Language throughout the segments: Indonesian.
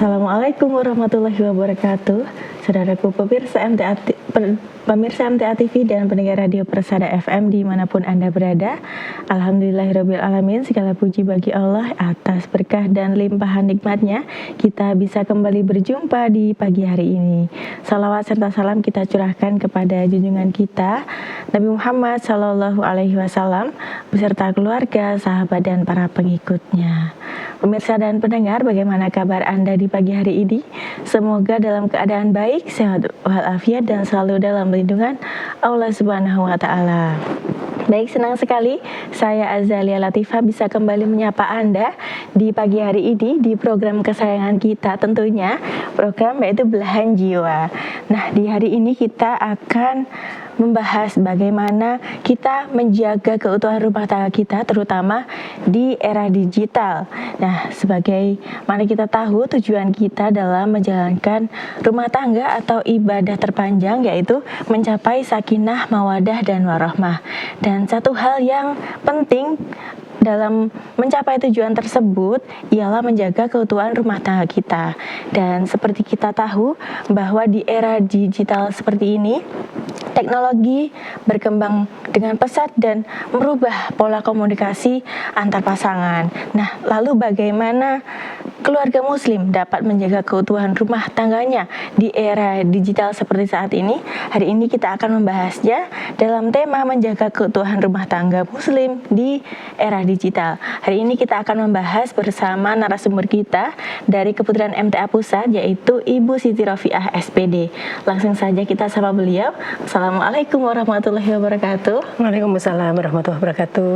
Assalamualaikum warahmatullahi wabarakatuh. Saudaraku pemirsa MTA TV dan pendengar radio Persada FM dimanapun Anda berada. Alhamdulillahirabbil alamin, segala puji bagi Allah atas berkah dan limpahan nikmatnya kita bisa kembali berjumpa di pagi hari ini. Salawat serta salam kita curahkan kepada junjungan kita Nabi Muhammad SAW beserta keluarga, sahabat dan para pengikutnya. Pemirsa dan pendengar, bagaimana kabar Anda di pagi hari ini? Semoga dalam keadaan baik, sehat walafiat dan selalu dalam lindungan Allah Subhanahu wa taala. Baik, senang sekali saya Azalia Latifah bisa kembali menyapa Anda di pagi hari ini di program kesayangan kita, tentunya program yaitu Belahan Jiwa. Nah, di hari ini kita akan membahas bagaimana kita menjaga keutuhan rumah tangga kita, terutama di era digital. Nah, sebagai mana kita tahu tujuan kita dalam menjalankan rumah tangga atau ibadah terpanjang yaitu mencapai sakinah, mawadah, dan warahmah. Dan satu hal yang penting dalam mencapai tujuan tersebut ialah menjaga keutuhan rumah tangga kita. Dan seperti kita tahu bahwa di era digital seperti ini, teknologi berkembang dengan pesat dan merubah pola komunikasi antar pasangan. Nah, lalu bagaimana keluarga muslim dapat menjaga keutuhan rumah tangganya di era digital seperti saat ini? Hari ini kita akan membahasnya dalam tema menjaga keutuhan rumah tangga muslim di era digital. Hari ini kita akan membahas bersama narasumber kita dari Keputusan MTA Pusat, yaitu Ibu Siti Rofiah SPD. Langsung saja kita sapa beliau. Assalamualaikum warahmatullahi wabarakatuh. Waalaikumsalam warahmatullahi wabarakatuh.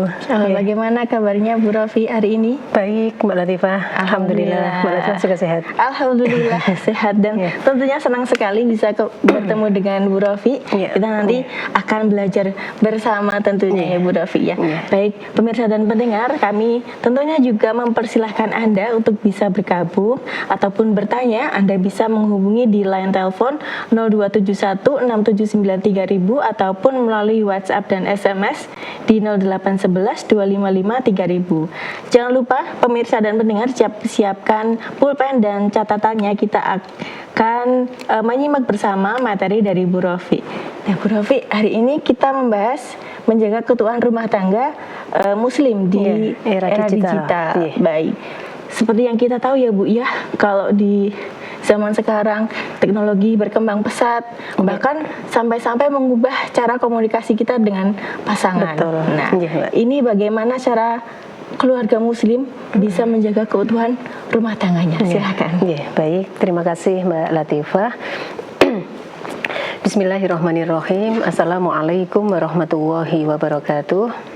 Bagaimana kabarnya Bu Rofi hari ini? Baik, Mbak Latifah. Alhamdulillah. Mbak Latifah juga sehat. Alhamdulillah sehat dan tentunya senang sekali bisa bertemu dengan Bu Rofi. Kita nanti akan belajar bersama tentunya ya Bu Rofi ya. Baik, pemirsa dan pendengar, kami tentunya juga mempersilahkan Anda untuk bisa bergabung ataupun bertanya. Anda bisa menghubungi di line telepon 0271 6793000 ataupun melalui WhatsApp dan SMS di 0811 255 3000. Jangan lupa pemirsa dan pendengar siapkan pulpen dan catatannya, kita akan menyimak bersama materi dari Bu Rofi. Nah, Bu Rofi, hari ini kita membahas menjaga keutuhan rumah tangga muslim di era digital. Baik. Seperti yang kita tahu ya Bu ya, kalau di zaman sekarang teknologi berkembang pesat, bahkan sampai-sampai mengubah cara komunikasi kita dengan pasangan. Betul. Nah, ini bagaimana cara keluarga muslim bisa menjaga keutuhan rumah tangganya? Silakan. Baik, terima kasih Mbak Latifah. Bismillahirrahmanirrahim. Assalamualaikum warahmatullahi wabarakatuh.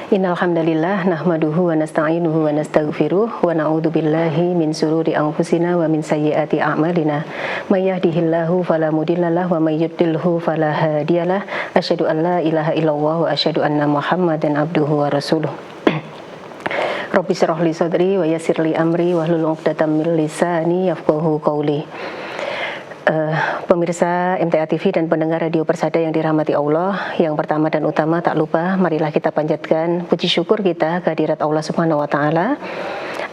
Innal hamdalillah nahmaduhu wa nasta'inuhu wa nastaghfiruh wa na'udzu billahi min shururi anfusina wa min sayyiati a'malina. May yahdihillahu fala mudhillalah wa may yudlilhu fala hadiyalah. Asyhadu an la ilaha illallah wa asyhadu anna Muhammadan abduhu wa rasuluh. Rabbi shrah li sadri wa yassir li amri wahlul 'uqdatam min lisani yafqahu qawli. Pemirsa MTA TV dan pendengar radio Persada yang dirahmati Allah, yang pertama dan utama tak lupa marilah kita panjatkan puji syukur kita kehadirat Allah Subhanahu wa taala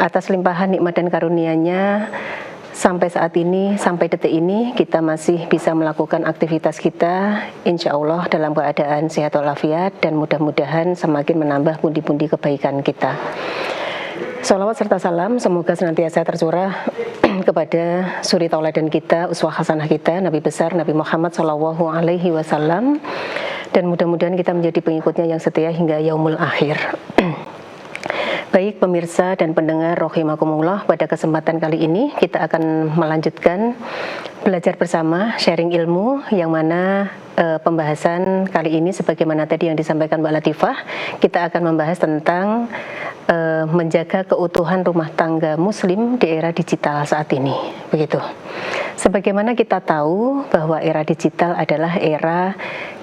atas limpahan nikmat dan karunia-Nya. Sampai saat ini, sampai detik ini kita masih bisa melakukan aktivitas kita insya Allah dalam keadaan sehat walafiat dan mudah-mudahan semakin menambah pundi-pundi kebaikan kita. Salawat serta salam semoga senantiasa tercurah kepada suri tauladan kita, uswah hasanah kita, Nabi besar Nabi Muhammad SAW, dan mudah-mudahan kita menjadi pengikutnya yang setia hingga yaumul akhir. Baik pemirsa dan pendengar rahimakumullah, pada kesempatan kali ini kita akan melanjutkan belajar bersama, sharing ilmu, yang mana pembahasan kali ini sebagaimana tadi yang disampaikan Mbak Latifah, kita akan membahas tentang menjaga keutuhan rumah tangga muslim di era digital saat ini. Begitu. Sebagaimana kita tahu bahwa era digital adalah era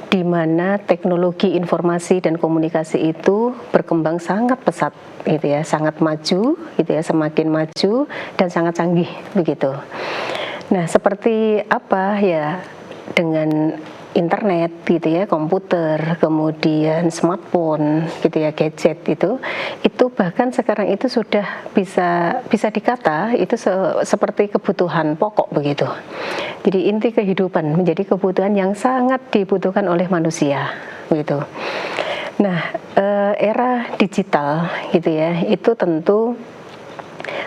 di mana teknologi informasi dan komunikasi itu berkembang sangat pesat, gitu ya, sangat maju, gitu ya, semakin maju dan sangat canggih, begitu. Nah, seperti apa ya dengan internet gitu ya, komputer, kemudian smartphone gitu ya, gadget itu bahkan sekarang itu sudah bisa dikata itu seperti kebutuhan pokok begitu. Jadi inti kehidupan menjadi kebutuhan yang sangat dibutuhkan oleh manusia begitu. Nah, era digital gitu ya, itu tentu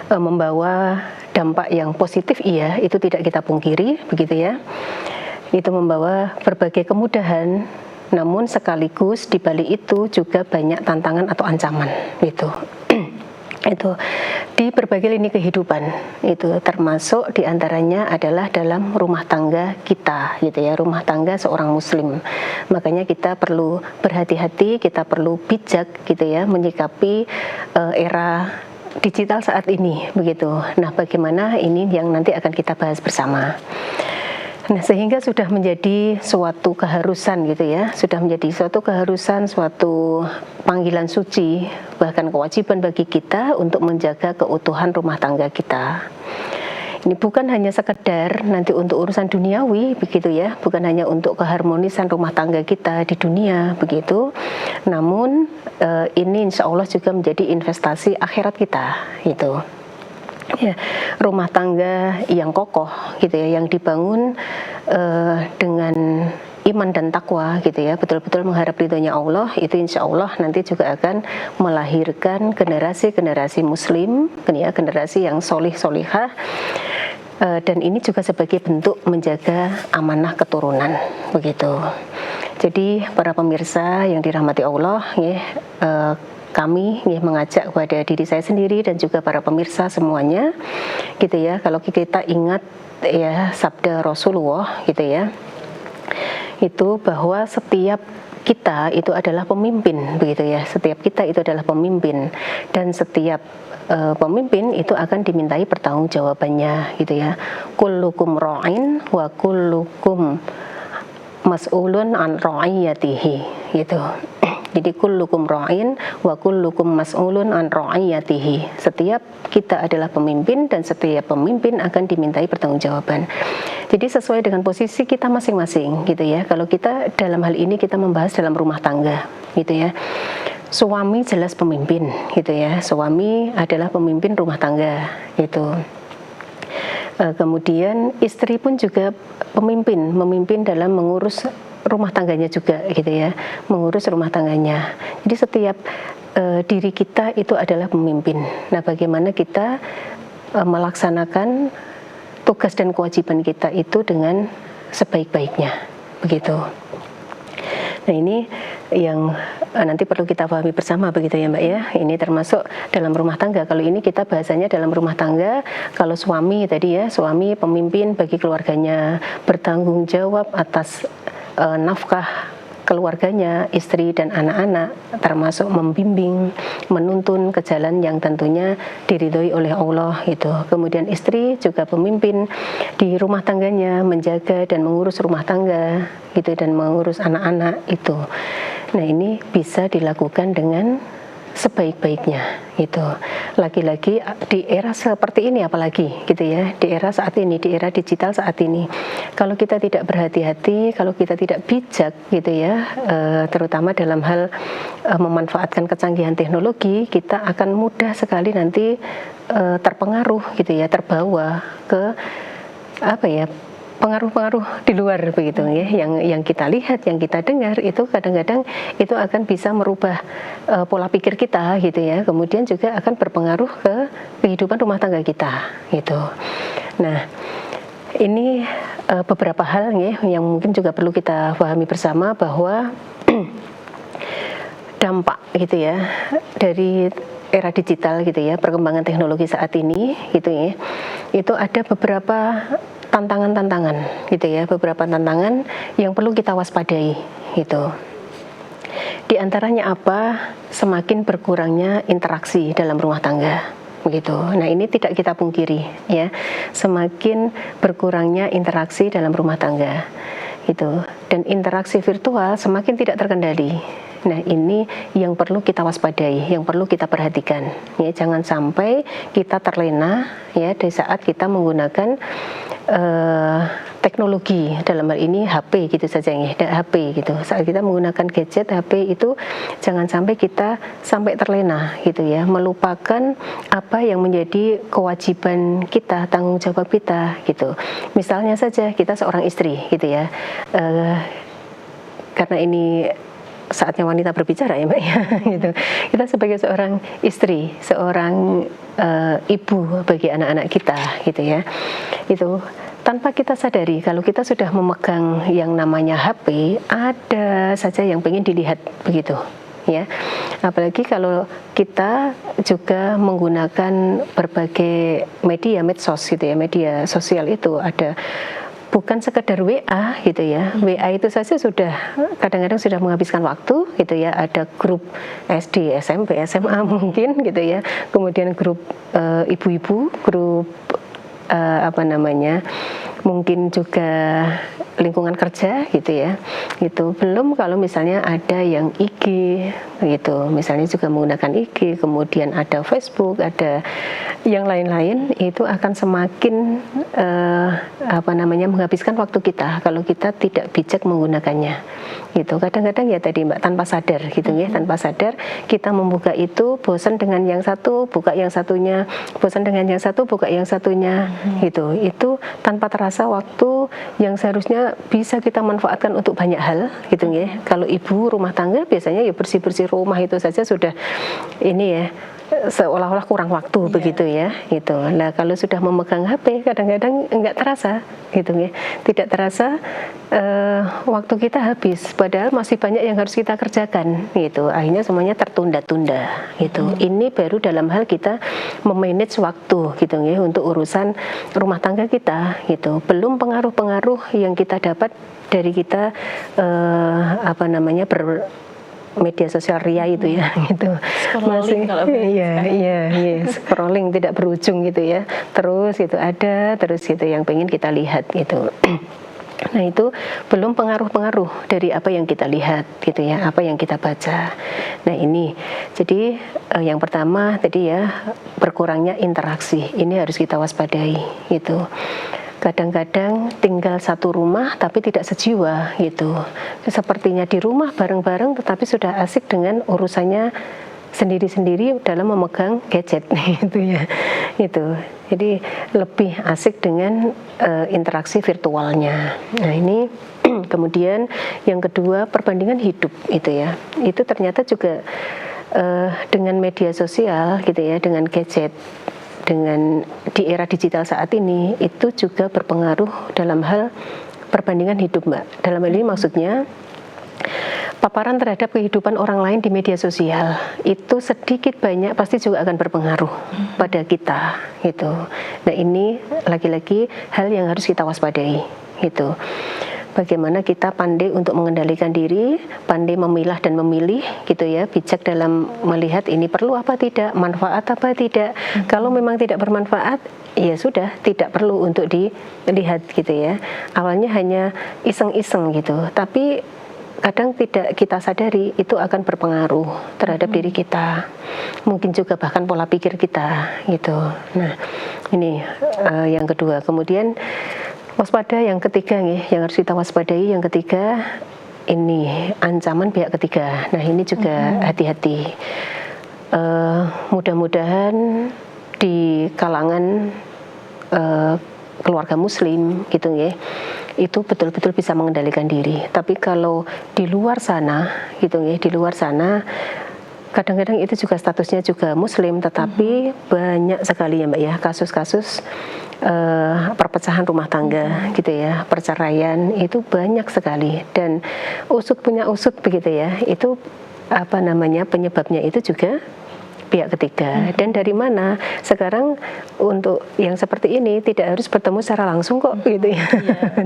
membawa dampak yang positif, iya, itu tidak kita pungkiri begitu ya. Itu membawa berbagai kemudahan, namun sekaligus di balik itu juga banyak tantangan atau ancaman gitu. Itu di berbagai lini kehidupan, itu termasuk diantaranya adalah dalam rumah tangga kita gitu ya, rumah tangga seorang muslim. Makanya kita perlu berhati-hati, kita perlu bijak gitu ya menyikapi era digital saat ini begitu. Nah, bagaimana ini yang nanti akan kita bahas bersama. Nah, sehingga sudah menjadi suatu keharusan gitu ya, sudah menjadi suatu keharusan, suatu panggilan suci, bahkan kewajiban bagi kita untuk menjaga keutuhan rumah tangga kita. Ini bukan hanya sekedar nanti untuk urusan duniawi begitu ya, bukan hanya untuk keharmonisan rumah tangga kita di dunia begitu, namun ini insya Allah juga menjadi investasi akhirat kita gitu. Ya, rumah tangga yang kokoh gitu ya, yang dibangun dengan iman dan takwa gitu ya, betul-betul mengharap ridhonya Allah, itu insya Allah nanti juga akan melahirkan generasi-generasi muslim, ya, generasi yang solih-solihah, dan ini juga sebagai bentuk menjaga amanah keturunan begitu. Jadi para pemirsa yang dirahmati Allah, ya, kami mengajak kepada diri saya sendiri dan juga para pemirsa semuanya gitu ya, kalau kita ingat ya sabda Rasulullah gitu ya, itu bahwa setiap kita itu adalah pemimpin begitu ya, setiap kita itu adalah pemimpin, dan setiap pemimpin itu akan dimintai pertanggungjawabannya gitu ya. Kullukum ra'in wa kullukum mas'ulun an ra'iyatihi gitu. Jadi kullukum ra'in wa kullukum mas'ulun an ra'iyatihi. Setiap kita adalah pemimpin dan setiap pemimpin akan dimintai pertanggungjawaban. Jadi sesuai dengan posisi kita masing-masing gitu ya. Kalau kita dalam hal ini kita membahas dalam rumah tangga gitu ya. Suami jelas pemimpin gitu ya. Suami adalah pemimpin rumah tangga gitu. Kemudian istri pun juga memimpin dalam mengurus rumah tangganya juga gitu ya, mengurus rumah tangganya. Jadi setiap diri kita itu adalah pemimpin. Nah, bagaimana kita melaksanakan tugas dan kewajiban kita itu dengan sebaik-baiknya begitu. Nah, ini yang nanti perlu kita pahami bersama begitu ya Mbak ya. Ini termasuk dalam rumah tangga. Kalau ini kita bahasanya dalam rumah tangga, kalau suami tadi ya, suami pemimpin bagi keluarganya, bertanggung jawab atas nafkah keluarganya, istri dan anak-anak, termasuk membimbing, menuntun ke jalan yang tentunya diridhoi oleh Allah gitu. Kemudian istri juga pemimpin di rumah tangganya, menjaga dan mengurus rumah tangga gitu dan mengurus anak-anak itu. Nah, ini bisa dilakukan dengan sebaik-baiknya gitu. Lagi-lagi di era seperti ini apalagi gitu ya, di era saat ini, di era digital saat ini, kalau kita tidak berhati-hati, kalau kita tidak bijak gitu ya, terutama dalam hal memanfaatkan kecanggihan teknologi, kita akan mudah sekali nanti terpengaruh gitu ya, terbawa ke apa ya, pengaruh-pengaruh di luar begitu ya, yang kita lihat, yang kita dengar itu kadang-kadang itu akan bisa merubah pola pikir kita gitu ya, kemudian juga akan berpengaruh ke kehidupan rumah tangga kita gitu. Nah, ini beberapa hal ya yang mungkin juga perlu kita pahami bersama, bahwa dampak gitu ya dari era digital gitu ya, perkembangan teknologi saat ini gitu ya, itu ada beberapa tantangan-tantangan gitu ya, beberapa tantangan yang perlu kita waspadai gitu. Di antaranya apa? Semakin berkurangnya interaksi dalam rumah tangga begitu. Nah, ini tidak kita pungkiri ya, semakin berkurangnya interaksi dalam rumah tangga gitu, dan interaksi virtual semakin tidak terkendali. Nah, ini yang perlu kita waspadai, yang perlu kita perhatikan ya, jangan sampai kita terlena ya di saat kita menggunakan teknologi, dalam hal ini HP gitu saja ya, HP gitu. Saat kita menggunakan gadget HP itu jangan sampai kita sampai terlena gitu ya, melupakan apa yang menjadi kewajiban kita, tanggung jawab kita gitu. Misalnya saja kita seorang istri gitu ya, karena ini saatnya wanita berbicara ya Mbak ya gitu. Kita sebagai seorang istri, seorang ibu bagi anak-anak kita gitu ya, itu tanpa kita sadari kalau kita sudah memegang yang namanya HP, ada saja yang pengen dilihat begitu ya. Apalagi kalau kita juga menggunakan berbagai media medsos gitu ya, media sosial itu ada bukan sekedar WA gitu ya. WA itu saja sudah kadang-kadang sudah menghabiskan waktu gitu ya. Ada grup SD, SMP, SMA mungkin gitu ya. Kemudian grup ibu-ibu, grup mungkin juga lingkungan kerja gitu ya. Itu belum kalau misalnya ada yang IG gitu, misalnya juga menggunakan IG, kemudian ada Facebook, ada yang lain-lain, itu akan semakin menghabiskan waktu kita kalau kita tidak bijak menggunakannya gitu. Kadang-kadang ya tadi Mbak, tanpa sadar gitu ya, tanpa sadar kita membuka itu, bosan dengan yang satu, buka yang satunya, bosan dengan yang satu, buka yang satunya gitu. Itu tanpa terasa waktu yang seharusnya bisa kita manfaatkan untuk banyak hal gitu ya. Kalau ibu rumah tangga biasanya ya bersih-bersih rumah itu saja sudah ini ya, seolah-olah kurang waktu begitu ya gitu. Nah kalau sudah memegang HP kadang-kadang enggak terasa gitu ya, tidak terasa waktu kita habis, padahal masih banyak yang harus kita kerjakan gitu. Akhirnya semuanya tertunda-tunda gitu. Ini baru dalam hal kita memanage waktu gitu ya untuk urusan rumah tangga kita gitu. Belum pengaruh-pengaruh yang kita dapat dari kita media sosial ria itu ya gitu. Scrolling kalau iya, scrolling tidak berujung gitu ya. Terus gitu ada terus gitu yang pengen kita lihat gitu. Nah itu belum pengaruh-pengaruh dari apa yang kita lihat gitu ya, apa yang kita baca. Nah ini jadi yang pertama tadi ya, berkurangnya interaksi, ini harus kita waspadai gitu. Kadang-kadang tinggal satu rumah tapi tidak sejiwa gitu. Sepertinya di rumah bareng-bareng tetapi sudah asik dengan urusannya sendiri-sendiri dalam memegang gadget gitu ya. Itu. Jadi lebih asik dengan interaksi virtualnya. Nah, ini kemudian yang kedua, perbandingan hidup itu ya. Itu ternyata juga dengan media sosial gitu ya, dengan gadget, dengan di era digital saat ini itu juga berpengaruh dalam hal perbandingan hidup Mbak. Dalam hal ini maksudnya paparan terhadap kehidupan orang lain di media sosial itu sedikit banyak pasti juga akan berpengaruh pada kita gitu. Nah ini lagi-lagi hal yang harus kita waspadai gitu. Bagaimana kita pandai untuk mengendalikan diri, pandai memilah dan memilih gitu ya, bijak dalam melihat ini perlu apa tidak, manfaat apa tidak. Kalau memang tidak bermanfaat, ya sudah tidak perlu untuk dilihat gitu ya. Awalnya hanya iseng-iseng gitu, tapi kadang tidak kita sadari itu akan berpengaruh terhadap diri kita. Mungkin juga bahkan pola pikir kita gitu. Nah, ini yang kedua. Kemudian waspada yang ketiga nih, yang harus kita waspadai yang ketiga ini ancaman pihak ketiga. Nah ini juga hati-hati. Mudah-mudahan di kalangan keluarga Muslim gitu ya, itu betul-betul bisa mengendalikan diri. Tapi kalau di luar sana gitu ya, di luar sana kadang-kadang itu juga statusnya juga Muslim, tetapi banyak sekali ya Mbak ya kasus-kasus perpecahan rumah tangga gitu ya, perceraian itu banyak sekali, dan usut punya usut begitu ya, itu penyebabnya itu juga pihak ketiga. Dan dari mana sekarang untuk yang seperti ini tidak harus bertemu secara langsung kok gitu ya.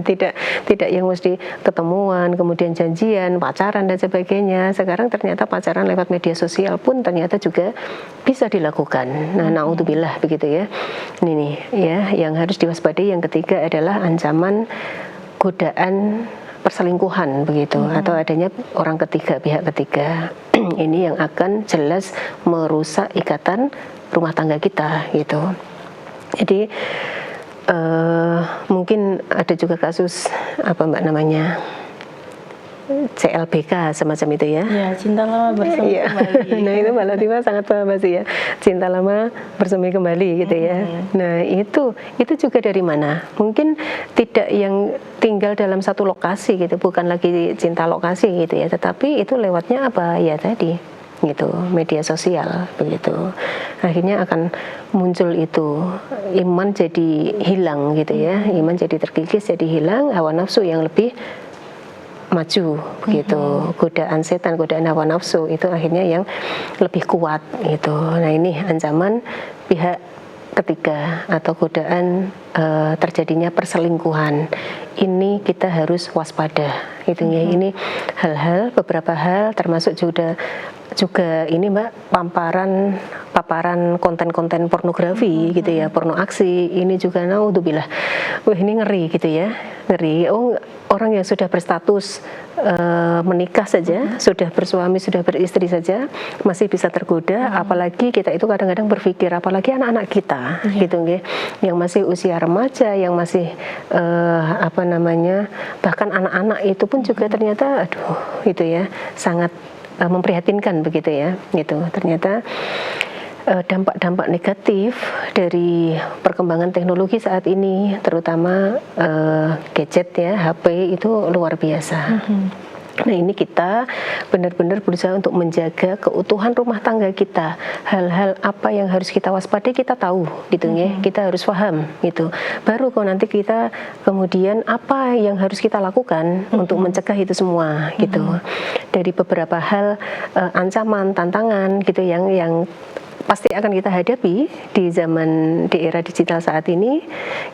tidak yang mesti ketemuan kemudian janjian pacaran dan sebagainya. Sekarang ternyata pacaran lewat media sosial pun ternyata juga bisa dilakukan. Nah naudzubillah begitu ya. Ini nih ya yang harus diwaspadai. Yang ketiga adalah ancaman godaan perselingkuhan begitu, atau adanya orang ketiga, pihak ketiga. Ini yang akan jelas merusak ikatan rumah tangga kita gitu. Jadi mungkin ada juga kasus apa Mbak namanya CLBK semacam itu ya. Ya, cinta lama bersemi Iya. kembali. Nah itu Mbak Latifah sangat paham sih ya, cinta lama bersemi kembali gitu ya. Nah itu juga dari mana? Mungkin tidak yang tinggal dalam satu lokasi gitu, bukan lagi cinta lokasi gitu ya, tetapi itu lewatnya apa ya tadi gitu, media sosial begitu. Akhirnya akan muncul itu, iman jadi hilang gitu ya, iman jadi terkikis, jadi hilang, hawa nafsu yang lebih maju begitu, godaan setan, godaan hawa nafsu itu akhirnya yang lebih kuat gitu. Nah ini ancaman pihak ketiga atau godaan terjadinya perselingkuhan. Ini kita harus waspada gitu ya. Ini hal-hal, beberapa hal termasuk juga ini Mbak, paparan konten-konten pornografi gitu ya, porno aksi. Ini juga naudzubillah. Wah ini ngeri gitu ya, ngeri. Oh orang yang sudah berstatus menikah saja, sudah bersuami, sudah beristri saja masih bisa tergoda, apalagi kita itu kadang-kadang berpikir, apalagi anak-anak kita gitu ya, yang masih usia remaja, yang masih apa namanya, bahkan anak-anak itu pun juga ternyata aduh itu ya sangat memprihatinkan begitu ya, gitu. Ternyata dampak-dampak negatif dari perkembangan teknologi saat ini, terutama gadget ya, HP itu luar biasa. Nah ini kita benar-benar berusaha untuk menjaga keutuhan rumah tangga kita. Hal-hal apa yang harus kita waspadai kita tahu gitu ya, kita harus paham gitu. Baru kalau nanti kita kemudian apa yang harus kita lakukan untuk mencegah itu semua gitu. Dari beberapa hal ancaman, tantangan gitu yang pasti akan kita hadapi di era digital saat ini,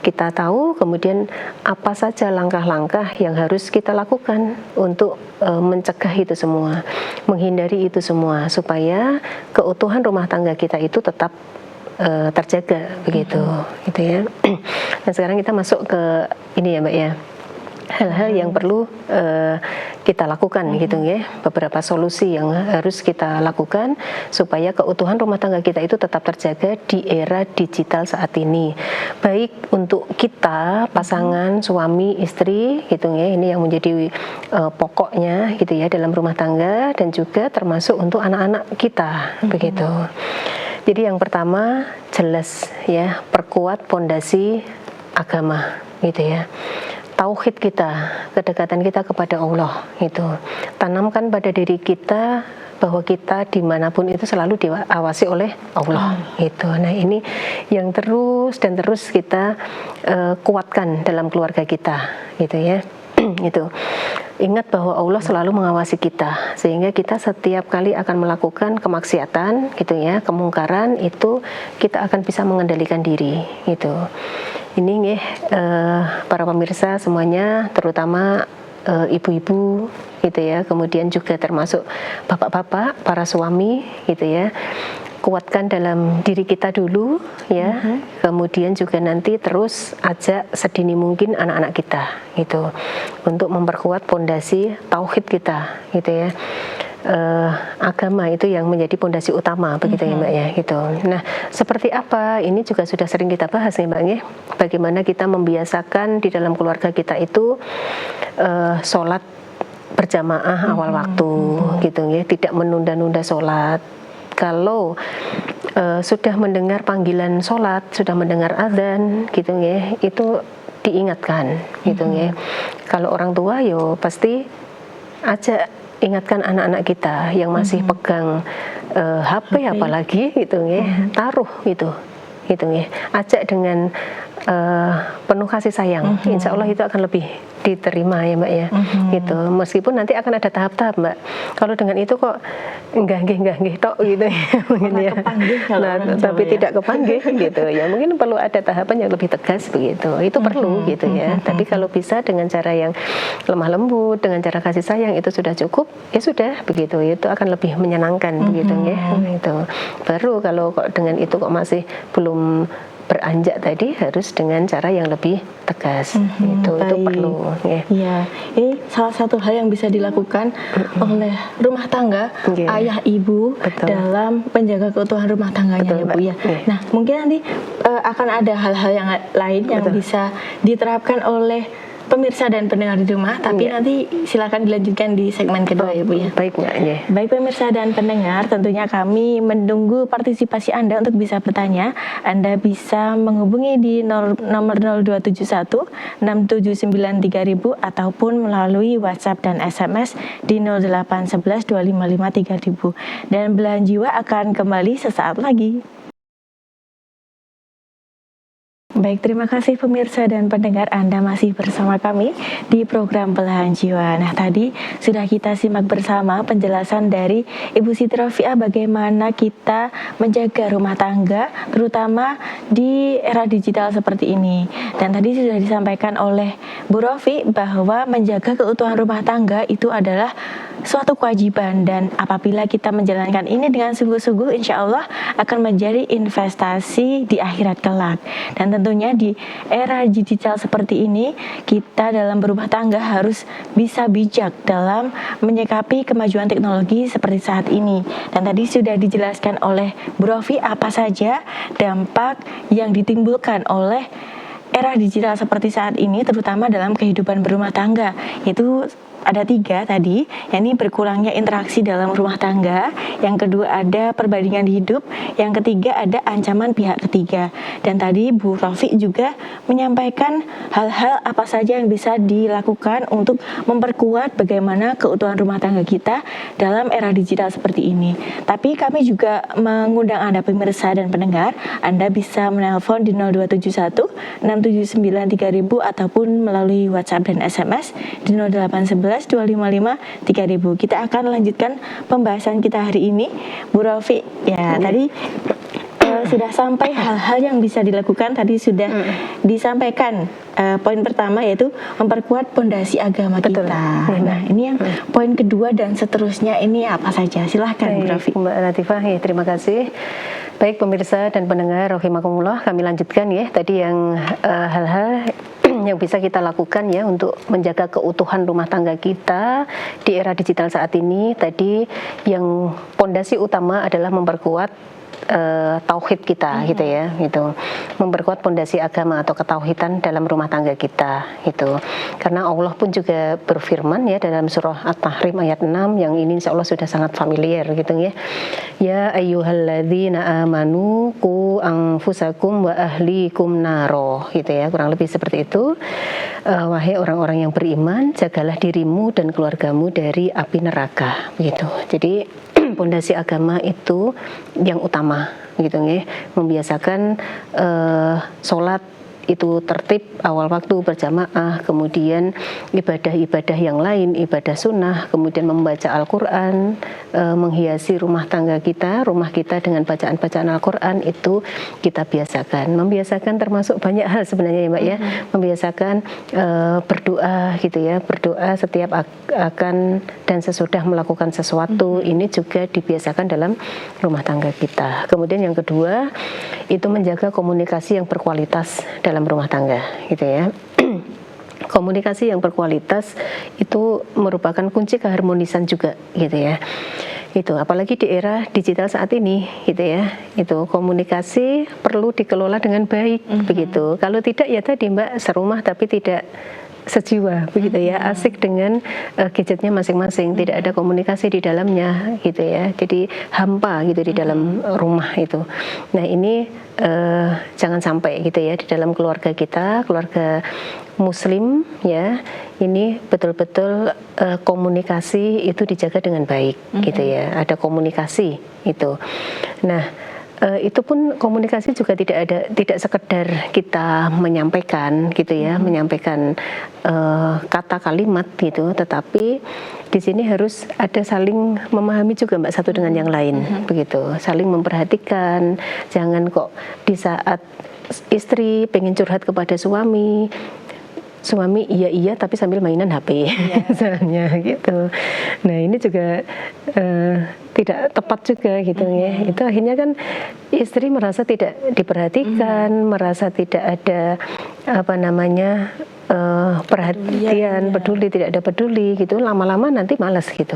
kita tahu kemudian apa saja langkah-langkah yang harus kita lakukan untuk mencegah itu semua, menghindari itu semua supaya keutuhan rumah tangga kita itu tetap terjaga begitu, gitu ya. Dan sekarang kita masuk ke ini ya Mbak ya, hal-hal yang perlu kita lakukan gitu ya, beberapa solusi yang harus kita lakukan supaya keutuhan rumah tangga kita itu tetap terjaga di era digital saat ini, baik untuk kita pasangan suami istri gitu ya, ini yang menjadi pokoknya gitu ya dalam rumah tangga, dan juga termasuk untuk anak-anak kita begitu. Jadi yang pertama jelas ya, perkuat pondasi agama gitu ya, tauhid kita, kedekatan kita kepada Allah itu, tanamkan pada diri kita bahwa kita dimanapun itu selalu diawasi oleh Allah itu. Nah ini yang terus dan terus kita kuatkan dalam keluarga kita gitu ya. Itu ingat bahwa Allah selalu mengawasi kita, sehingga kita setiap kali akan melakukan kemaksiatan gitu ya, kemungkaran, itu kita akan bisa mengendalikan diri gitu. Ini nih para pemirsa semuanya, terutama ibu-ibu gitu ya, kemudian juga termasuk bapak-bapak, para suami gitu ya, kuatkan dalam diri kita dulu ya, kemudian juga nanti terus ajak sedini mungkin anak-anak kita gitu untuk memperkuat pondasi tauhid kita gitu ya. Agama itu yang menjadi pondasi utama begitu ya Mbak ya gitu. Nah seperti apa, ini juga sudah sering kita bahas nih Mbak ya, bagaimana kita membiasakan di dalam keluarga kita itu sholat berjamaah awal waktu gitu ya, tidak menunda-nunda sholat. Kalau sudah mendengar panggilan sholat, sudah mendengar azan gitu ya, itu diingatkan gitu ya. Kalau orang tua yo pasti ajak ingatkan anak-anak kita yang masih pegang HP apalagi gitu ya, taruh gitu ya, ajak dengan penuh kasih sayang, insya Allah itu akan lebih diterima ya Mbak ya, gitu. Meskipun nanti akan ada tahap-tahap Mbak. Kalau dengan itu kok enggak tok gitu ya, mungkin ya. Nah, tapi tidak kepanggih gitu ya. Mungkin perlu ada tahapan yang lebih tegas begitu. Itu perlu gitu ya. Tapi kalau bisa dengan cara yang lemah lembut, dengan cara kasih sayang itu sudah cukup, ya sudah begitu. Itu akan lebih menyenangkan begitu ya. Itu. Baru kalau kok dengan itu kok masih belum beranjak tadi harus dengan cara yang lebih tegas. Itu perlu. Iya, ini salah satu hal yang bisa dilakukan oleh rumah tangga, ayah ibu dalam menjaga keutuhan rumah tangganya, ya Bu ya. Nah, mungkin nanti akan ada hal-hal yang lain yang bisa diterapkan oleh pemirsa dan pendengar di rumah, tapi nanti silakan dilanjutkan di segmen kedua, ya Bu ya. Baik Mbak. Baik pemirsa dan pendengar, tentunya kami menunggu partisipasi Anda untuk bisa bertanya. Anda bisa menghubungi di nomor 0271 679 3000 ataupun melalui WhatsApp dan SMS di 0811 255 3000. Dan Belahan Jiwa akan kembali sesaat lagi. Baik, terima kasih pemirsa dan pendengar, Anda masih bersama kami di program Belahan Jiwa. Nah, tadi sudah kita simak bersama penjelasan dari Ibu Siti Rofiah bagaimana kita menjaga rumah tangga, terutama di era digital seperti ini. Dan tadi sudah disampaikan oleh Bu Rofi bahwa menjaga keutuhan rumah tangga itu adalah suatu kewajiban, dan apabila kita menjalankan ini dengan sungguh-sungguh, insya Allah akan menjadi investasi di akhirat kelak. Dan tentunya di era digital seperti ini, kita dalam berumah tangga harus bisa bijak dalam menyikapi kemajuan teknologi seperti saat ini. Dan tadi sudah dijelaskan oleh Bu Rofi apa saja dampak yang ditimbulkan oleh era digital seperti saat ini, terutama dalam kehidupan berumah tangga. Itu ada 3 tadi, yakni berkurangnya interaksi dalam rumah tangga, yang kedua ada perbandingan hidup, yang ketiga ada ancaman pihak ketiga. Dan tadi Bu Rofi juga menyampaikan hal-hal apa saja yang bisa dilakukan untuk memperkuat bagaimana keutuhan rumah tangga kita dalam era digital seperti ini. Tapi kami juga mengundang Anda pemirsa dan pendengar, Anda bisa menelpon di 0271 679 3000 ataupun melalui WhatsApp dan SMS di 0811 255 3000. Kita akan lanjutkan pembahasan kita hari ini, Bu Rofi. Ya, tadi sudah sampai hal-hal yang bisa dilakukan. Tadi sudah disampaikan poin pertama, yaitu memperkuat pondasi agama kita. Nah, ini yang poin kedua dan seterusnya ini apa saja? Silahkan Bu Rofi. Mbak Latifah, ya, terima kasih. Baik pemirsa dan pendengar rahimakumullah, kami lanjutkan ya tadi yang hal-hal yang bisa kita lakukan ya untuk menjaga keutuhan rumah tangga kita di era digital saat ini. Tadi yang pondasi utama adalah memperkuat tauhid kita gitu ya, gitu. Memperkuat pondasi agama atau ketauhidan dalam rumah tangga kita gitu. Karena Allah pun juga berfirman ya dalam surah At-Tahrim ayat 6 yang ini insya Allah sudah sangat familiar gitu ya. Ya ayyuhalladzina amanu qu anfusakum wa ahlikum naro gitu ya, kurang lebih seperti itu. Wahai orang-orang yang beriman, jagalah dirimu dan keluargamu dari api neraka gitu. Jadi pondasi agama itu yang utama gitu ya, membiasakan sholat itu tertib awal waktu berjamaah, kemudian ibadah-ibadah yang lain, ibadah sunnah, kemudian membaca Al-Quran, menghiasi rumah tangga kita, rumah kita dengan bacaan-bacaan Al-Quran, itu kita biasakan. Membiasakan termasuk banyak hal sebenarnya ya Mbak ya, membiasakan berdoa gitu ya, berdoa setiap akan dan sesudah melakukan sesuatu, ini juga dibiasakan dalam rumah tangga kita. Kemudian yang kedua, itu menjaga komunikasi yang berkualitas dalam rumah tangga gitu ya. Komunikasi yang berkualitas itu merupakan kunci keharmonisan juga gitu ya. Itu apalagi di era digital saat ini gitu ya. Itu komunikasi perlu dikelola dengan baik begitu. Kalau tidak ya tadi Mbak, serumah tapi tidak sejiwa begitu ya, asik dengan gadgetnya masing-masing, tidak ada komunikasi di dalamnya gitu ya, jadi hampa gitu di dalam rumah itu. Nah ini jangan sampai gitu ya di dalam keluarga kita, keluarga Muslim ya, ini betul-betul komunikasi itu dijaga dengan baik gitu ya, ada komunikasi itu. Nah itu pun komunikasi juga tidak sekedar kita menyampaikan gitu ya, menyampaikan kata kalimat gitu, tetapi di sini harus ada saling memahami juga Mbak satu dengan yang lain begitu, saling memperhatikan. Jangan kok di saat istri pengen curhat kepada suami suami iya tapi sambil mainan HP misalnya gitu. Nah ini juga tidak tepat juga gitu ya. Itu akhirnya kan istri merasa tidak diperhatikan, merasa tidak ada perhatian, peduli, tidak ada peduli gitu. Lama-lama nanti malas gitu.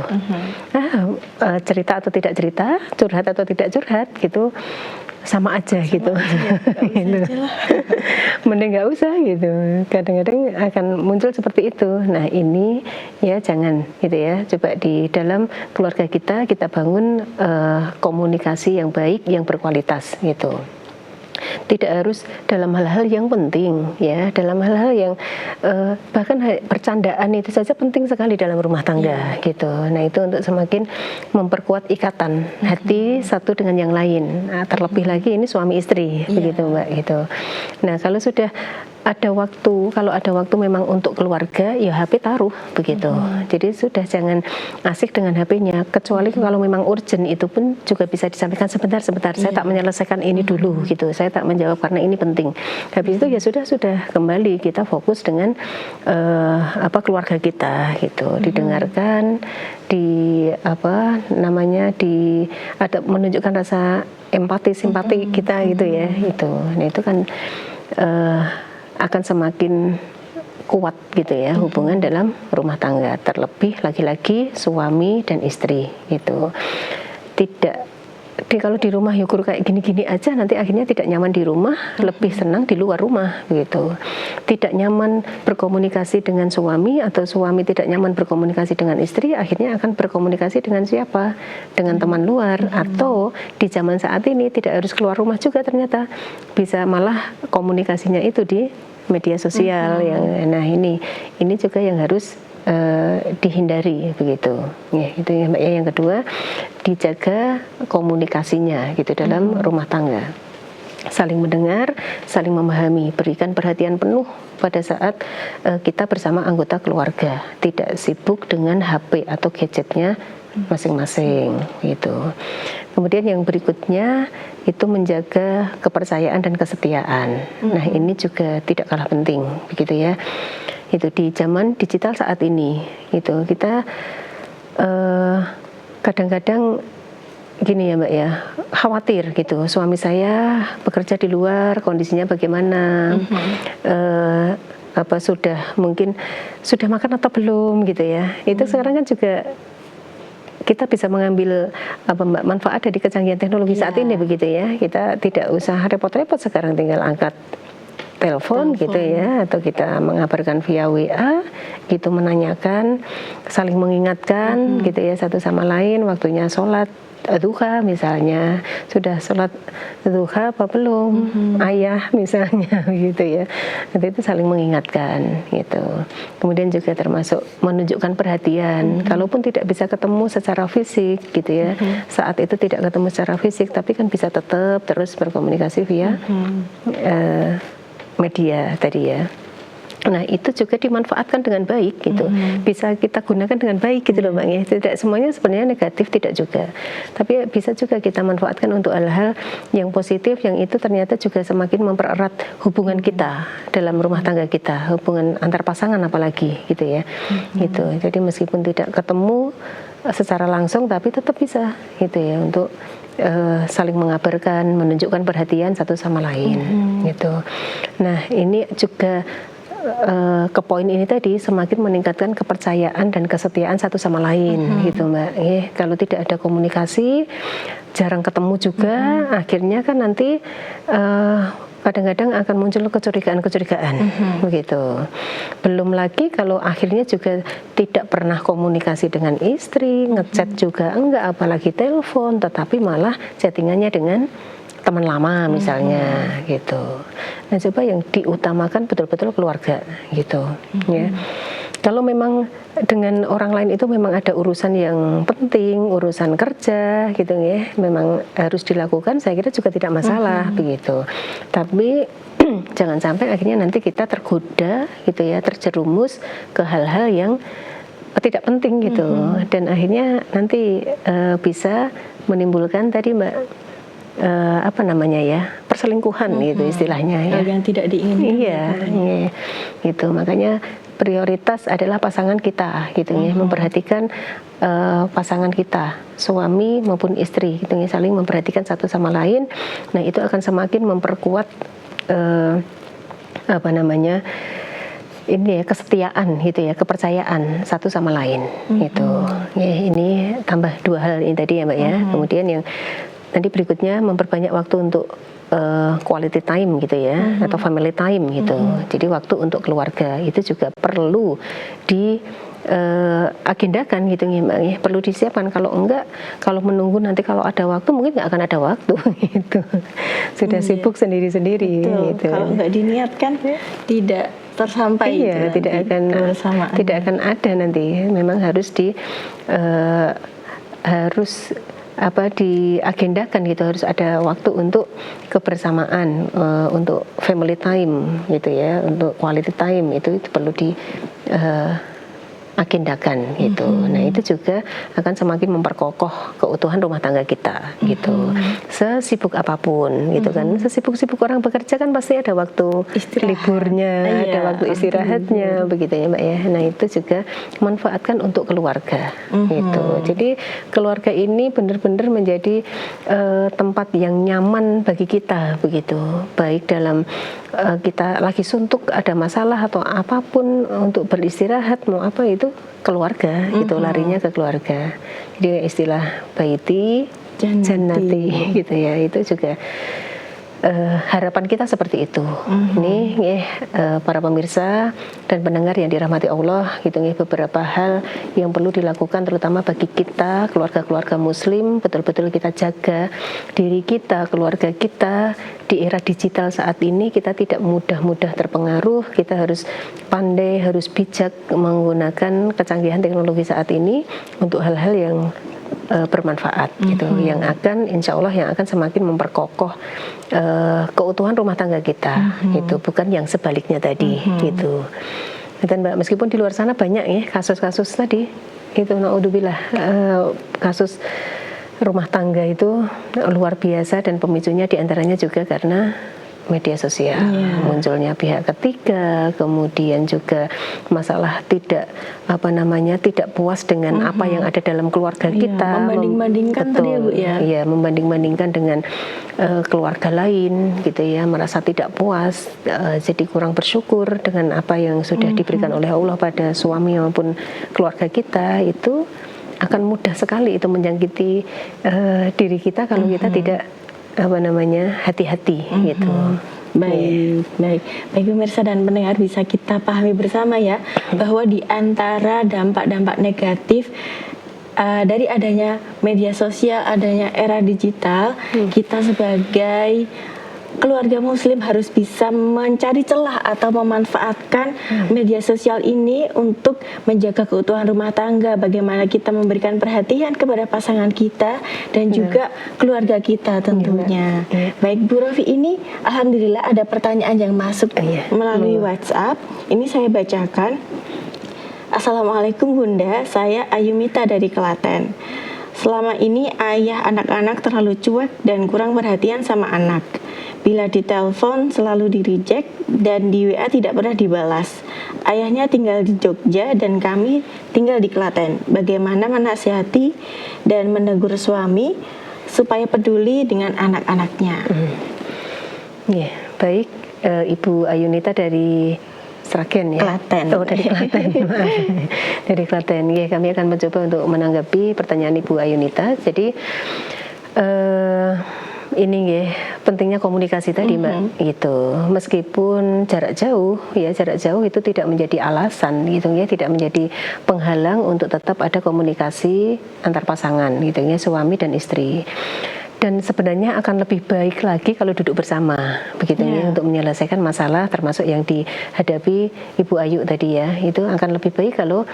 Cerita atau tidak cerita, curhat atau tidak curhat gitu, sama aja gitu. Mending nggak usah gitu. Kadang-kadang akan muncul seperti itu. Nah ini ya jangan gitu ya. Coba di dalam keluarga kita bangun komunikasi yang baik, yang berkualitas gitu. Tidak harus dalam hal-hal yang penting ya, dalam hal-hal yang bahkan percandaan itu saja penting sekali dalam rumah tangga gitu. Nah itu untuk semakin memperkuat ikatan hati satu dengan yang lain. Nah, terlebih lagi ini suami istri begitu Mbak gitu. Nah kalau sudah ada waktu, kalau ada waktu memang untuk keluarga, ya HP taruh begitu. Jadi sudah jangan asik dengan HP-nya. Kecuali kalau memang urgent, itu pun juga bisa disampaikan sebentar. Saya tak menyelesaikan ini dulu gitu. Saya tak menjawab karena ini penting. Habis itu ya sudah kembali kita fokus dengan keluarga kita gitu. Didengarkan, ada menunjukkan rasa empati, simpati kita gitu ya. Itu. Nah itu kan akan semakin kuat gitu ya hubungan dalam rumah tangga, terlebih lagi-lagi suami dan istri gitu. Kalau di rumah yukur kayak gini-gini aja, nanti akhirnya tidak nyaman di rumah, lebih senang di luar rumah gitu. Tidak nyaman berkomunikasi dengan suami, atau suami tidak nyaman berkomunikasi dengan istri, akhirnya akan berkomunikasi dengan siapa? Dengan teman luar. Atau di zaman saat ini tidak harus keluar rumah juga, ternyata bisa malah komunikasinya itu di media sosial. Nah ini juga yang harus dihindari begitu ya. Itu yang kedua, dijaga komunikasinya gitu dalam rumah tangga, saling mendengar, saling memahami, berikan perhatian penuh pada saat kita bersama anggota keluarga, tidak sibuk dengan HP atau gadgetnya masing-masing gitu. Kemudian yang berikutnya itu menjaga kepercayaan dan kesetiaan. Nah ini juga tidak kalah penting begitu ya. Itu di zaman digital saat ini gitu, kita kadang-kadang gini ya Mbak ya, khawatir gitu, suami saya bekerja di luar, kondisinya bagaimana, sudah makan atau belum gitu ya. Itu sekarang kan juga kita bisa mengambil manfaat dari kecanggihan teknologi saat ini begitu ya. Kita tidak usah repot-repot, sekarang tinggal angkat telepon gitu ya, atau kita mengabarkan via WA gitu, menanyakan, saling mengingatkan gitu ya satu sama lain. Waktunya sholat duha misalnya, sudah sholat duha apa belum, ayah misalnya gitu ya. Nanti itu saling mengingatkan gitu. Kemudian juga termasuk menunjukkan perhatian, kalaupun tidak bisa ketemu secara fisik gitu ya, saat itu tidak ketemu secara fisik, tapi kan bisa tetap terus berkomunikasi via media tadi ya. Nah itu juga dimanfaatkan dengan baik gitu, bisa kita gunakan dengan baik gitu loh Mbak ya. Tidak semuanya sebenarnya negatif, tidak juga, tapi bisa juga kita manfaatkan untuk hal-hal yang positif, yang itu ternyata juga semakin mempererat hubungan kita dalam rumah tangga kita, hubungan antar pasangan apalagi gitu ya. Gitu. Jadi meskipun tidak ketemu secara langsung, tapi tetap bisa gitu ya untuk saling mengabarkan, menunjukkan perhatian satu sama lain gitu. Nah ini juga ke poin ini tadi, semakin meningkatkan kepercayaan dan kesetiaan satu sama lain gitu Mbak. Kalau tidak ada komunikasi, jarang ketemu juga, akhirnya kan nanti kadang-kadang akan muncul kecurigaan begitu. Belum lagi kalau akhirnya juga tidak pernah komunikasi dengan istri, ngechat juga enggak, apalagi telepon, tetapi malah chattingannya dengan teman lama misalnya gitu. Nah coba yang diutamakan betul-betul keluarga gitu ya. Kalau memang dengan orang lain itu memang ada urusan yang penting, urusan kerja gitu ya, memang harus dilakukan, saya kira juga tidak masalah begitu. Tapi jangan sampai akhirnya nanti kita tergoda gitu ya, terjerumus ke hal-hal yang tidak penting gitu, dan akhirnya nanti bisa menimbulkan tadi Mbak apa namanya ya, perselingkuhan gitu istilahnya ya. Hal yang tidak diinginkan. Iya, gitu. Makanya prioritas adalah pasangan kita, gitu ya, memperhatikan pasangan kita, suami maupun istri, gitu ya, saling memperhatikan satu sama lain. Nah, itu akan semakin memperkuat apa namanya, ini ya, kesetiaan gitu ya, kepercayaan satu sama lain gitu. Ya, ini tambah 2 hal ini tadi ya Mbak ya. Kemudian yang nanti berikutnya memperbanyak waktu untuk quality time gitu ya, atau family time gitu. Jadi waktu untuk keluarga itu juga perlu di agendakan gitu ya Mbak ya, perlu disiapkan. Kalau enggak, kalau menunggu nanti kalau ada waktu mungkin nggak akan ada waktu gitu. Sudah sibuk sendiri-sendiri gitu. Kalau nggak diniatkan tidak tersampai. Iya, tidak akan ada nanti. Memang harus diagendakan gitu, harus ada waktu untuk kebersamaan, untuk family time gitu ya, untuk quality time itu perlu di agendakan gitu. Nah, itu juga akan semakin memperkokoh keutuhan rumah tangga kita gitu. Sesibuk apapun gitu kan, sesibuk-sibuk orang bekerja kan pasti ada waktu liburnya, ada waktu istirahatnya begitu ya Mbak ya. Nah, itu juga manfaatkan untuk keluarga gitu. Jadi keluarga ini benar-benar menjadi tempat yang nyaman bagi kita begitu. Baik dalam kita lagi suntuk, ada masalah atau apapun, untuk beristirahat mau apa, itu keluarga gitu, larinya ke keluarga. Jadi istilah baiti jannati gitu ya, itu juga harapan kita seperti itu. Ini ya, para pemirsa dan pendengar yang dirahmati Allah gitu ya, beberapa hal yang perlu dilakukan terutama bagi kita keluarga-keluarga muslim, betul-betul kita jaga diri kita, keluarga kita. Di era digital saat ini kita tidak mudah-mudah terpengaruh, kita harus pandai, harus bijak menggunakan kecanggihan teknologi saat ini untuk hal-hal yang bermanfaat gitu, yang akan insya Allah yang akan semakin memperkokoh keutuhan rumah tangga kita gitu, bukan yang sebaliknya tadi gitu. Dan Mbak, meskipun di luar sana banyak ya kasus-kasus tadi itu, naudzubillah, kasus rumah tangga itu luar biasa, dan pemicunya diantaranya juga karena media sosial, munculnya pihak ketiga, kemudian juga masalah tidak puas dengan apa yang ada dalam keluarga kita, membanding-bandingkan tadi ya Bu ya. Iya, membanding-bandingkan dengan keluarga lain gitu ya, merasa tidak puas, jadi kurang bersyukur dengan apa yang sudah diberikan oleh Allah pada suami maupun keluarga kita. Itu akan mudah sekali itu menjangkiti diri kita kalau kita tidak hati-hati gitu. Baik pemirsa dan pendengar, bisa kita pahami bersama ya, bahwa di antara dampak-dampak negatif dari adanya media sosial, adanya era digital, kita sebagai keluarga muslim harus bisa mencari celah atau memanfaatkan media sosial ini untuk menjaga keutuhan rumah tangga, bagaimana kita memberikan perhatian kepada pasangan kita dan juga keluarga kita tentunya. Baik Bu Rofi, ini alhamdulillah ada pertanyaan yang masuk melalui WhatsApp. Ini saya bacakan. Assalamualaikum Bunda, saya Ayumita dari Klaten. Selama ini ayah anak-anak terlalu cuek dan kurang perhatian sama anak. Bila ditelepon selalu di-reject dan di WA tidak pernah dibalas. Ayahnya tinggal di Jogja dan kami tinggal di Klaten. Bagaimana menasihati dan menegur suami supaya peduli dengan anak-anaknya? Baik, Ibu Ayunita dari Sragen ya. Klaten. Oh, dari Klaten. Dari Klaten. Ya, kami akan mencoba untuk menanggapi pertanyaan Ibu Ayunita. Jadi ini ya, pentingnya komunikasi tadi Mbak gitu. Meskipun jarak jauh itu tidak menjadi alasan gitu ya, tidak menjadi penghalang untuk tetap ada komunikasi antar pasangan gitu ya, suami dan istri. Dan sebenarnya akan lebih baik lagi kalau duduk bersama begitu ya, untuk menyelesaikan masalah termasuk yang dihadapi Ibu Ayu tadi ya. Itu akan lebih baik kalau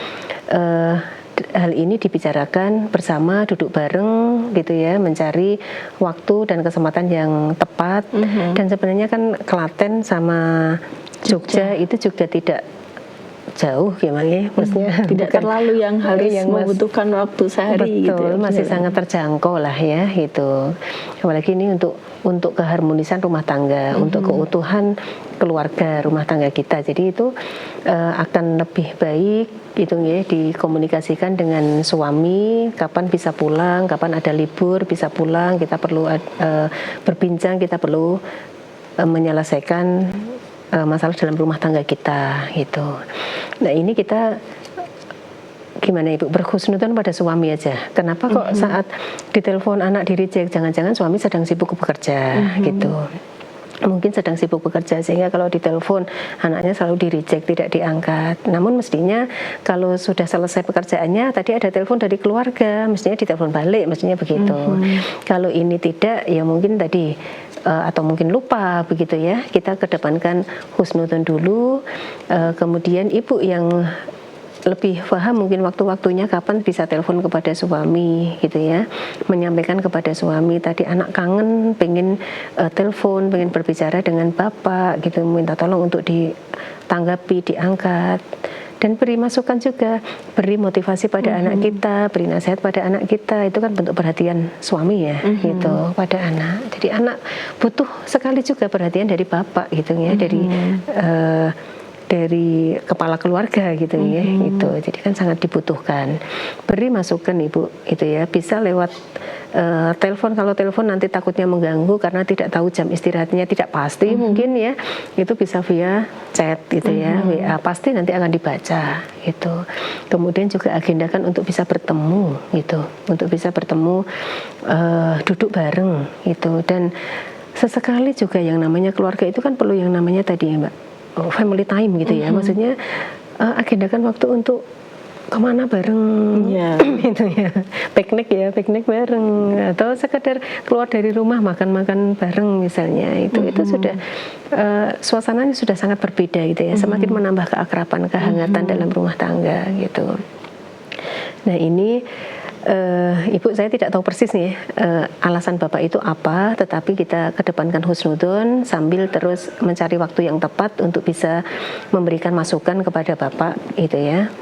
hal ini dibicarakan bersama, duduk bareng gitu ya, mencari waktu dan kesempatan yang tepat. Dan sebenarnya kan Klaten sama Jogja itu juga tidak jauh gimana ya, maksudnya tidak bukan terlalu yang harus membutuhkan waktu sehari betul, gitu ya, masih sangat terjangkau lah ya gitu. Apalagi ini untuk keharmonisan rumah tangga, untuk keutuhan keluarga rumah tangga kita. Jadi itu akan lebih baik gitu ya dikomunikasikan dengan suami, kapan bisa pulang, kapan ada libur bisa pulang, kita perlu berbincang, kita perlu menyelesaikan masalah dalam rumah tangga kita gitu. Nah ini kita gimana Ibu, berhusnudzon pada suami aja. Kenapa kok saat ditelepon anak di reject, jangan-jangan suami sedang sibuk bekerja gitu. Mungkin sedang sibuk bekerja sehingga kalau ditelepon anaknya selalu di reject, tidak diangkat. Namun mestinya kalau sudah selesai pekerjaannya, tadi ada telepon dari keluarga, mestinya ditelepon balik, mestinya begitu. Kalau ini tidak, ya mungkin tadi atau mungkin lupa begitu ya. Kita kedepankan husnudzon dulu, kemudian ibu yang lebih paham mungkin waktu-waktunya kapan bisa telepon kepada suami gitu ya, menyampaikan kepada suami tadi anak kangen pengen telepon, pengen berbicara dengan bapak gitu, minta tolong untuk ditanggapi, diangkat, dan beri masukan juga, beri motivasi pada anak kita, beri nasihat pada anak kita, itu kan bentuk perhatian suami ya gitu pada anak. Jadi anak butuh sekali juga perhatian dari bapak gitu ya, dari kepala keluarga gitu ya, gitu. Jadi kan sangat dibutuhkan. Beri masukan Ibu itu ya, bisa lewat telepon. Kalau telepon nanti takutnya mengganggu karena tidak tahu jam istirahatnya, tidak pasti mungkin ya, itu bisa via chat gitu ya, WA pasti nanti akan dibaca gitu. Kemudian juga agendakan untuk bisa bertemu gitu, untuk bisa bertemu, duduk bareng gitu. Dan sesekali juga yang namanya keluarga itu kan perlu yang namanya tadi ya Mbak, family time gitu ya, maksudnya agendakan waktu untuk kemana bareng gitu ya, piknik bareng, atau sekedar keluar dari rumah makan bareng misalnya, itu sudah suasananya sudah sangat berbeda gitu ya, semakin menambah keakraban, kehangatan dalam rumah tangga gitu. Nah ini Ibu, saya tidak tahu persis nih alasan Bapak itu apa, tetapi kita kedepankan husnudzon sambil terus mencari waktu yang tepat untuk bisa memberikan masukan kepada Bapak gitu ya,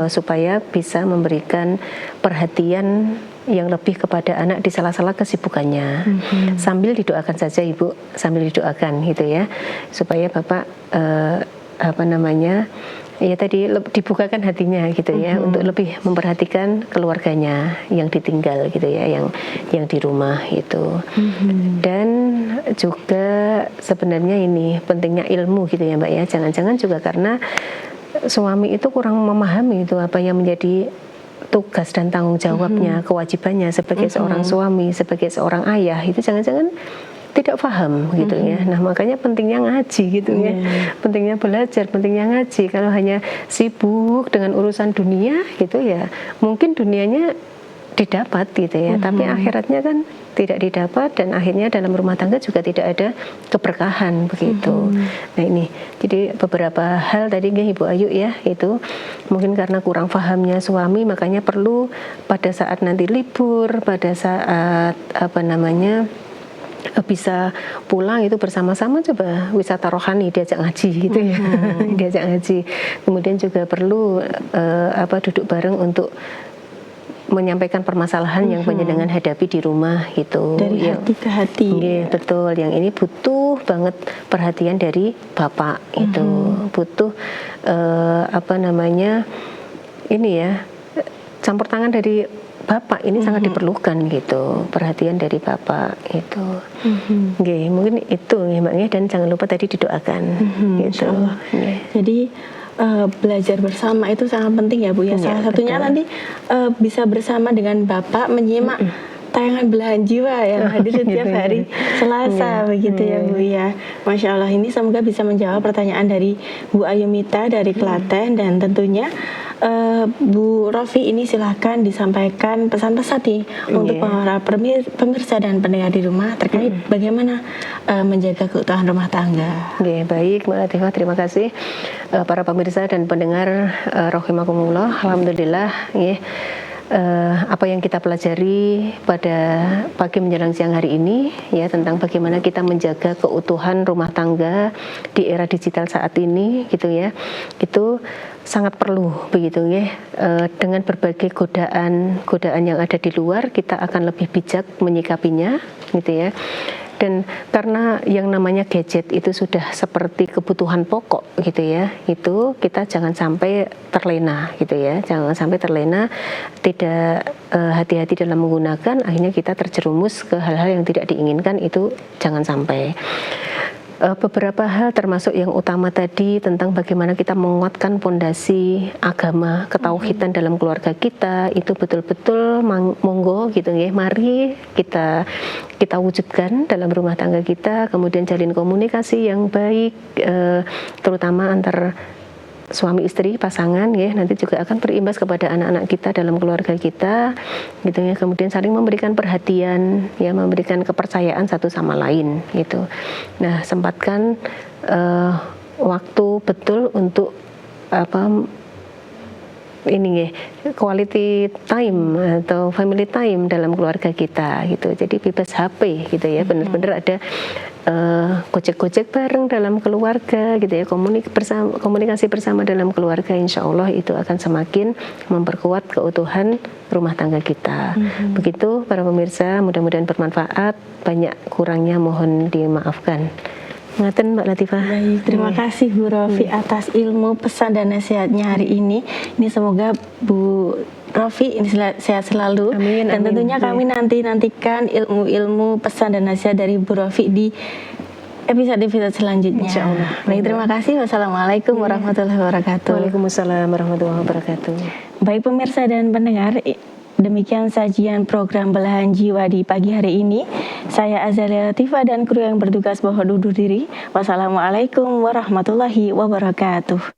supaya bisa memberikan perhatian yang lebih kepada anak di sela-sela kesibukannya. Sambil didoakan saja Ibu, sambil didoakan gitu ya, supaya Bapak ya tadi dibukakan hatinya gitu ya, untuk lebih memperhatikan keluarganya yang ditinggal gitu ya, yang di rumah itu. Dan juga sebenarnya ini pentingnya ilmu gitu ya Mbak ya, jangan-jangan juga karena suami itu kurang memahami itu apa yang menjadi tugas dan tanggung jawabnya, kewajibannya sebagai seorang suami, sebagai seorang ayah, itu jangan-jangan tidak paham gitu ya. Nah makanya pentingnya ngaji gitu ya, pentingnya belajar, pentingnya ngaji. Kalau hanya sibuk dengan urusan dunia gitu ya, mungkin dunianya didapat gitu ya, tapi akhiratnya kan tidak didapat, dan akhirnya dalam rumah tangga juga tidak ada keberkahan begitu. Nah ini jadi beberapa hal tadi Ibu Ayu ya, itu mungkin karena kurang pahamnya suami, makanya perlu pada saat nanti libur, pada saat bisa pulang itu bersama-sama coba wisata rohani, diajak ngaji gitu ya, diajak ngaji. Kemudian juga perlu duduk bareng untuk menyampaikan permasalahan yang panjenengan hadapi di rumah gitu. Dari hati ke hati. Betul, yang ini butuh banget perhatian dari Bapak itu, butuh ini ya, campur tangan dari Bapak ini sangat diperlukan gitu, perhatian dari Bapak itu. Mungkin itu ya Mbak ya, dan jangan lupa tadi didoakan gitu. Jadi belajar bersama itu sangat penting ya Bu ya. Salah satunya nanti bisa bersama dengan Bapak menyimak tayangan belahan jiwa yang hadir setiap hari Selasa begitu ya Bu ya. Masya Allah, ini semoga bisa menjawab pertanyaan dari Bu Ayumita dari Klaten, dan tentunya Bu Rofi ini silahkan disampaikan pesan-pesan nih untuk para pemirsa dan pendengar di rumah terkait bagaimana menjaga keutuhan rumah tangga. Baik Mbak Latifah, terima kasih. Para pemirsa dan pendengar rahimakumullah, alhamdulillah apa yang kita pelajari pada pagi menjelang siang hari ini ya, tentang bagaimana kita menjaga keutuhan rumah tangga di era digital saat ini gitu ya. Itu sangat perlu begitu ya. Dengan berbagai godaan yang ada di luar, kita akan lebih bijak menyikapinya gitu ya. Dan karena yang namanya gadget itu sudah seperti kebutuhan pokok gitu ya, itu kita jangan sampai terlena gitu ya, jangan sampai terlena, tidak hati-hati dalam menggunakan, akhirnya kita terjerumus ke hal-hal yang tidak diinginkan, itu jangan sampai. Beberapa hal termasuk yang utama tadi tentang bagaimana kita menguatkan fondasi agama, ketauhidan dalam keluarga kita, itu betul-betul monggo gitu ya, mari kita wujudkan dalam rumah tangga kita. Kemudian jalin komunikasi yang baik, terutama antar suami istri, pasangan ya, nanti juga akan berimbas kepada anak-anak kita dalam keluarga kita gitu ya. Kemudian saling memberikan perhatian ya, memberikan kepercayaan satu sama lain gitu. Nah, sempatkan waktu betul untuk ini ya, quality time atau family time dalam keluarga kita gitu. Jadi bebas HP gitu ya, benar-benar ada gojek-gojek bareng dalam keluarga gitu ya, komunikasi bersama dalam keluarga. Insya Allah itu akan semakin memperkuat keutuhan rumah tangga kita. Begitu para pemirsa, mudah-mudahan bermanfaat, banyak kurangnya mohon dimaafkan. Ngaten Mbak Latifah. Baik, terima kasih Bu Rofi atas ilmu, pesan dan nasihatnya hari ini. Ini semoga Bu Rofi ini sehat selalu. Amin, dan amin. tentunya kami nantikan ilmu-ilmu, pesan dan nasihat dari Bu Rofi di episode selanjutnya. Insya Allah. Baik, terima kasih. Wassalamualaikum warahmatullahi wabarakatuh. Waalaikumsalam warahmatullahi wabarakatuh. Baik pemirsa dan pendengar, demikian sajian program Belahan Jiwa di pagi hari ini. Saya Azalia Latifah dan kru yang bertugas mohon undur diri. Wassalamualaikum warahmatullahi wabarakatuh.